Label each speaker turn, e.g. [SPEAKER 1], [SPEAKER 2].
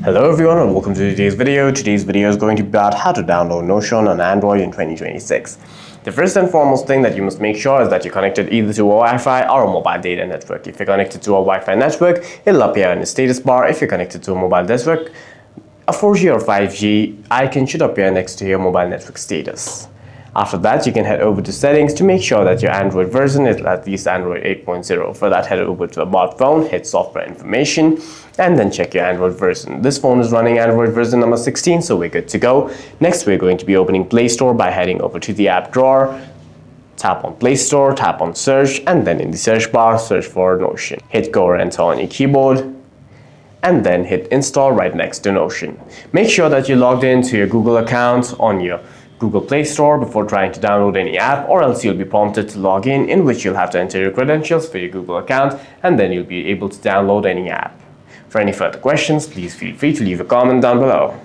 [SPEAKER 1] Hello everyone and welcome to today's video. Today's video is going to be about how to download Notion on Android in 2026. The first and foremost thing that you must make sure is that you're connected either to a Wi-Fi or a mobile data network. If you're connected to a Wi-Fi network, it'll appear in the status bar. If you're connected to a mobile network, a 4G or 5G icon should appear next to your mobile network status. After that, you can head over to settings to make sure that your Android version is at least Android 8.0. For that, head over to About Phone, hit Software Information, and then check your Android version. This phone is running Android version number 16, so we're good to go. Next, we're going to be opening Play Store by heading over to the app drawer. Tap on Play Store, tap on Search, and then in the search bar, search for Notion. Hit Go or Enter on your keyboard, and then hit Install right next to Notion. Make sure that you're logged into your Google account on your Google Play Store before trying to download any app, or else you'll be prompted to log in which you'll have to enter your credentials for your Google account, and then you'll be able to download any app. For any further questions, please feel free to leave a comment down below.